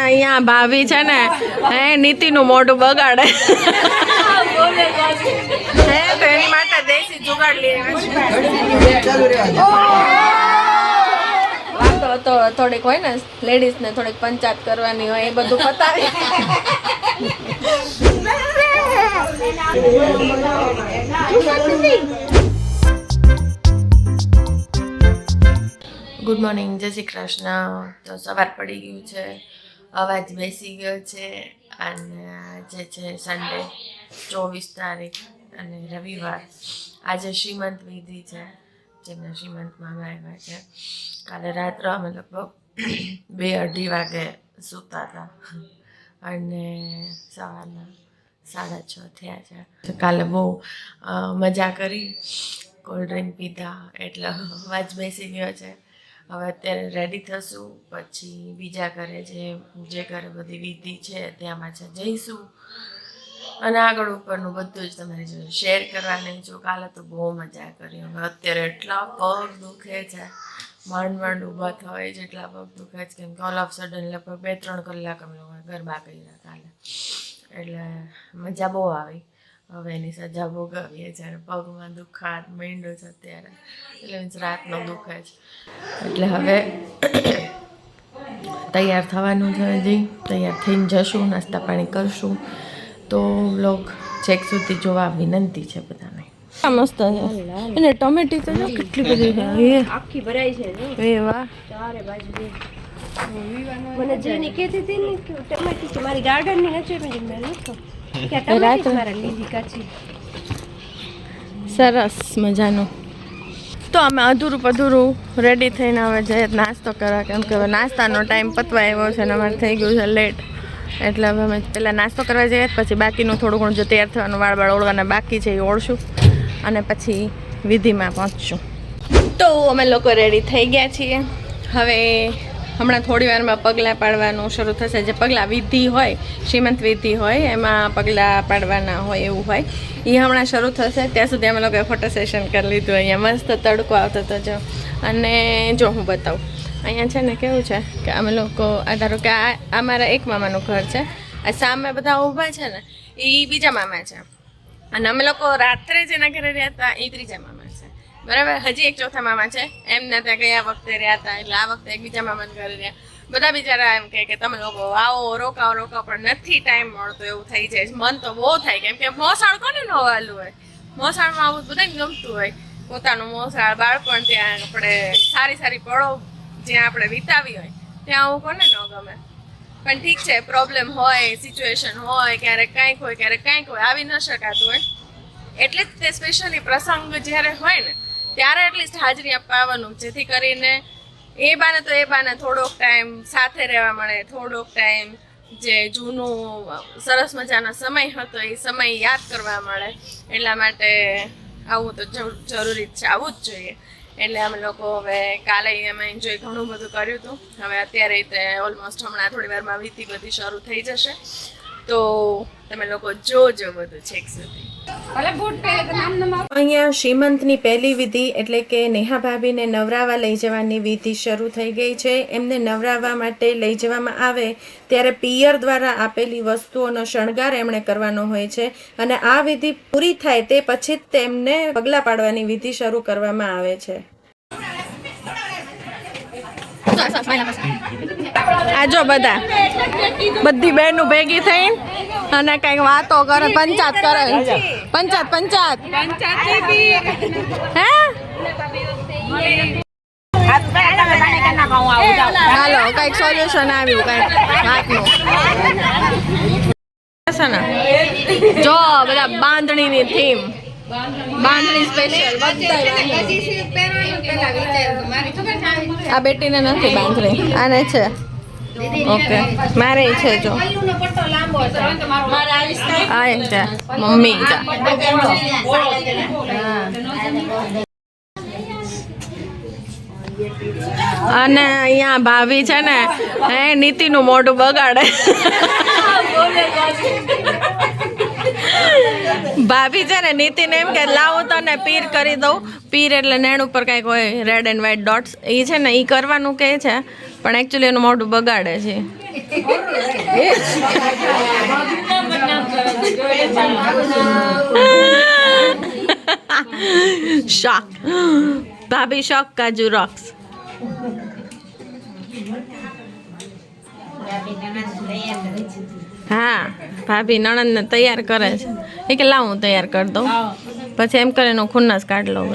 અહીંયા ભાભી છે ને હે નીતિનું મોઢું બગાડે હે તો એની માટે દેશી જુગાડ લઈ તો થોડીક હોય ને લેડીઝ ને થોડીક પંચાયત કરવાની હોય એ બધું પતાવી ગુડ મોર્નિંગ, જય શ્રી કૃષ્ણ. તો સવાર પડી ગયું છે, અવાજ બેસી ગયો છે અને આજે છે સન્ડે 24 તારીખ અને રવિવાર. આજે શ્રીમંત વિધિ છે, જેમને શ્રીમંતમાં આવ્યા છે. કાલે રાત્રે અમે લગભગ 2-2:30 વાગે સૂતા હતા અને સવારના 6:30 થયા છે. કાલે બહુ મજા કરી, કોલ્ડ ડ્રિંક પીધા એટલે અવાજ બેસી ગયો છે. હવે અત્યારે રેડી થશું, પછી બીજા ઘરે જે ઘરે બધી વિધિ છે ત્યાં પાછા જઈશું અને આગળ ઉપરનું બધું જ તમારી જોડે શેર કરવાની છું. કાલે તો બહુ મજા કરી. હવે અત્યારે એટલા પગ દુખે છે, માંડ ઊભા થવાય જેટલા પગ દુખે છે, કેમ કે ઓલ ઓફ સડન લગભગ 2-3 કલાક અમે લોકો ગરબા કર્યા કાલે, એટલે મજા બહુ આવી. હવે એની સજા ભોગવીએ જ્યારે પગમાં દુખાત માંડ્યો છે અત્યારે, એટલે મીન્સ રાતનો દુખે છે. એટલે હવે તૈયાર થવાનું છે, હજી તૈયાર થઈને જશું, નાસ્તા પાણી કરશું. તો વ્લોગ છેક સુધી જોવા વિનંતી છે બધાને. મસ્ત છે અને ટમેટી તો કેટલી બધી છે, આખી ભરાઈ છે એ વાહ. ચારે બાજુ મને જેની કહેતી હતી ને કે ટમેટી છે મારી ગાર્ડન ની નચે મેં લીધો કે ટમેટી મારા લીધી કાચી. સરસ મજાનું. તો અમે અધૂરું રેડી થઈને હવે જઈએ નાસ્તો કરવા, કેમ કે હવે નાસ્તાનો ટાઈમ પતવા આવ્યો છે અને અમારે થઈ ગયું છે લેટ. એટલે હવે અમે પહેલાં નાસ્તો કરવા જઈએ, પછી બાકીનું થોડું ઘણું જો તૈયાર થવાનું વાળ ઓળવાના બાકી છે એ ઓળશું અને પછી વિધિમાં પહોંચશું. તો અમે લોકો રેડી થઈ ગયા છીએ. હવે હમણાં થોડી વારમાં પગલાં પાડવાનું શરૂ થશે. જે પગલાં વિધિ હોય, શ્રીમંત વિધિ હોય, એમાં પગલાં પાડવાના હોય એવું હોય, એ હમણાં શરૂ થશે. ત્યાં સુધી અમે લોકોએ ફોટો સેશન કરી લીધું. અહીંયા મસ્ત તડકો આવતો હતો જો. અને જો હું બતાવું, અહીંયા છે ને કેવું છે કે અમે લોકો ધારો કે આ મારા એક મામાનું ઘર છે, આ સામે બધા ઊભા છે ને એ બીજા મામા છે, અને અમે લોકો રાત્રે જેના ઘરે રહ્યા હતા એ ત્રીજા મામા છે, બરાબર. હજી એક ચોથા મામા છે, એમને ત્યાં ગયા વખતે રહ્યા હતા, એટલે આ વખતે એક બીજા મામાને ઘરે રહ્યા. બધા બિચારા એમ કે તમે લોકો આવો, રોકાવો, પણ નથી ટાઈમ મળતો એવું થઈ જાય. મન તો બહુ થાય, કેમ કે મોસાળ કોને ન વાલું હોય, મોસાળમાં આવું બધાને ગમતું હોય, પોતાનું મોસાળ બાળપણ ત્યાં આપણે સારી પળો જ્યાં આપણે વિતાવી હોય ત્યાં આવું કોને ન ગમે. પણ ઠીક છે, પ્રોબ્લેમ હોય, સિચ્યુએશન હોય, ક્યારેક કાંઈક હોય, ક્યારેક કાંઈક હોય, આવી ન શકાતું હોય. એટલે જ તે સ્પેશિયલી પ્રસંગ જ્યારે હોય ને ત્યારે એટલીસ્ટ હાજરી આપવા આવવાનું, જેથી કરીને એ બાને થોડોક ટાઈમ સાથે રહેવા મળે, થોડોક ટાઈમ જે જૂનું સરસ મજાનો સમય હતો એ સમય યાદ કરવા મળે. એટલા માટે આવું તો જરૂરી જ છે, આવવું જ જોઈએ. એટલે અમે લોકો હવે કાલે અમે એન્જોય ઘણું બધું કર્યું હતું. હવે અત્યારે તે ઓલમોસ્ટ હમણાં થોડી વારમાં વિધિ બધી શરૂ થઈ જશે, તો તમે લોકો જોજો બધું છેક સુધી. અહીંયા શ્રીમંતની પહેલી વિધિ એટલે કે નેહા ભાભીને નવરાવા લઈ જવાની વિધિ શરૂ થઈ ગઈ છે. એમને નવરાવા માટે લઈ જવામાં આવે ત્યારે પિયર દ્વારા આપેલી વસ્તુઓનો શણગાર એમણે કરવાનો હોય છે, અને આ વિધિ પૂરી થાય તે પછી જ તેમને પગલાં પાડવાની વિધિ શરૂ કરવામાં આવે છે. આ જો બધી બહેનો ભેગી થઈ અને કઈક વાતો કરે, પંચાયત કરે, પંચાયત હે હાલો કઈક સોલ્યુશન આવ્યું કઈક વાતનું. જો બધા બાંધણીની થીમ, બાંધણી સ્પેશિયલ બધા. આ બેટીને નથી બાંધણી, આને છે. ઓકે, મારે છે જો આ છે મમ્મી જા. અને અહીંયા ભાભી છે ને હે નીતિનું મોઢું બગાડે. ભાભી છે ને નીતિને એમ કે લાવું તને પીર કરી દઉં. પીર એટલે નેણ ઉપર કંઈક હોય રેડ એન્ડ વ્હાઈટ ડોટ્સ, એ છે ને એ કરવાનું કહે છે, પણ એકચ્યુઅલી એનું મોઢું બગાડે છે. શોક ભાભી શોક કાજુ રોક્સ હા ભાભી નણંદને તૈયાર કરે છે એ કે લાવ હું તૈયાર કરી દઉં પછી એમ કરીને હું ખુન્નસ કાઢ લઉં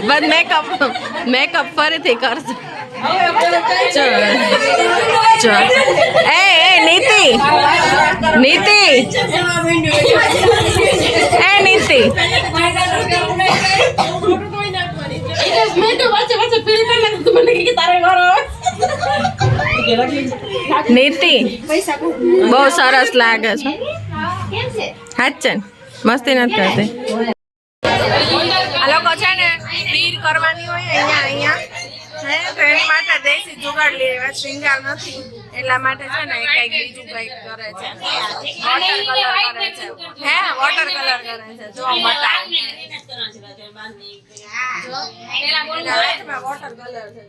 બસ મેકઅપ ફરીથી કરશે ચલ એ નીતિ નીતિ એ નીતિ નીતિ બહુ સરસ લાગે છે હાચન મસ્તી નથી કરતી આ લોકો છે ને ભીડ કરવાની હોય અહીંયા હે તો એની માટે દેશી જુગાડ લે એવા શ્રીંગાર નથી એટલા માટે છે ને કંઈક બીજું કંઈક કરે છે વોટર કલર કરે છે હે વોટર કલર કરે છે જો મટા વોટર કલર છે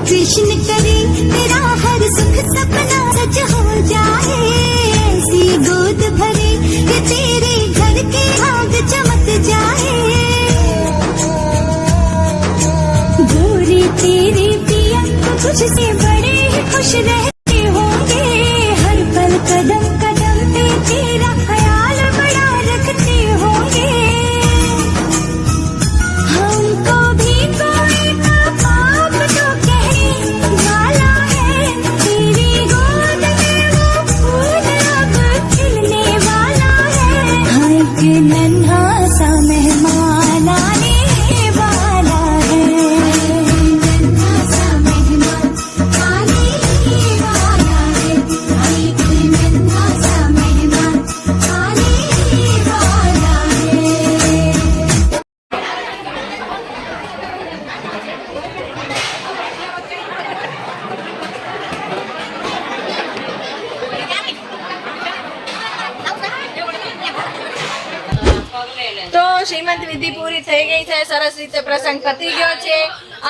कृष्ण करे तेरा हर सुख सपना सच हो जाए, ऐसी गोद भरे कि तेरे घर के भाग चमक जाए। गोरी तेरे पिया तुझसे बड़े ही खुश रहते होंगे, हर पल कदम कदम पे तेरा ख्याल बड़ा रखते होंगे। हमको भी कोई पाप तो कहने वाला है, तेरी गोद વિધિ પૂરી થઈ ગઈ છે, સરસ રીતે પ્રસંગ પતી ગયો છે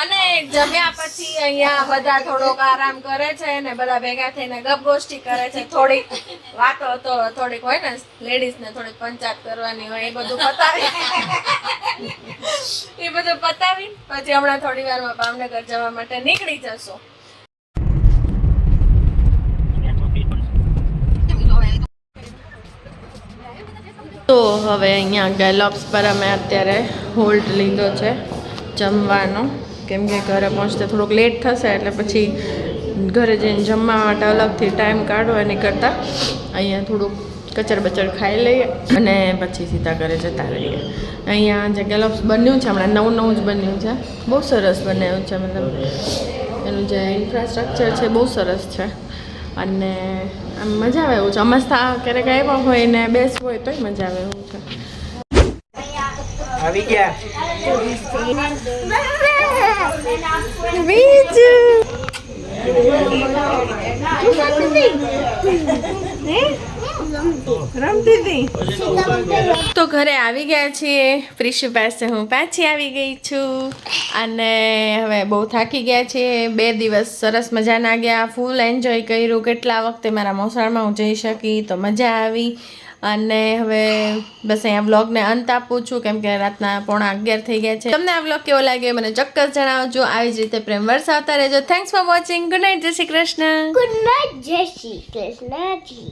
અને જમ્યા પછી અહીંયા બધા થોડોક આરામ કરે છે ને બધા ભેગા થઈને ગપગોષ્ઠી કરે છે. થોડીક વાતો તો થોડીક હોય ને લેડીઝ ને થોડીક પંચાયત કરવાની હોય એ બધું પતાવી પછી હમણાં થોડી વારમાં ભાવનગર જવા માટે નીકળી જશો. તો હવે અહીંયા ગેલોપ્સ પર અમે અત્યારે હોલ્ડ લીધો છે જમવાનો, કેમ કે ઘરે પહોંચતે થોડુંક લેટ થશે એટલે પછી ઘરે જઈને જમવા માટે અલગથી ટાઈમ કાઢો એની કરતાં અહીંયા થોડુંક કચર બચર ખાઈ લઈએ અને પછી સીધા ઘરે જતા રહીએ. અહીંયા જે ગેલોપ્સ બન્યું છે હમણાં નવું જ બન્યું છે, બહુ સરસ બનાવ્યું છે. મતલબ એનું જે ઇન્ફ્રાસ્ટ્રક્ચર છે બહુ સરસ છે અને આમ મજા આવે એવું છે. અમસ્તા ક્યારેક આવ્યા હોય ને બેસવું હોય તોય મજા આવે એવું છે. આવી ગયા તો ઘરે આવી ગયા છીએ. પ્રિશુ પાસે હું પાછી આવી ગઈ છું અને હવે બહુ થાકી ગયા છીએ. 2 દિવસ સરસ મજાના ગયા, ફૂલ એન્જોય કર્યું. કેટલા વખતે મારા મોસાળમાં હું જઈ શકી તો મજા આવી અને હવે બસ અહીંયા વ્લોગને અંત આપું છું કેમ કે રાતના 11:15 થઈ ગયા છે. તમને આ વ્લોગ કેવો લાગ્યો મને ચોક્કસ જણાવજો. આવી જ રીતે પ્રેમ વરસાવતા રહેજો. Thanks for watching. Good night, જય શ્રી કૃષ્ણ. ગુડ નાઇટ, જય શ્રી કૃષ્ણ જી.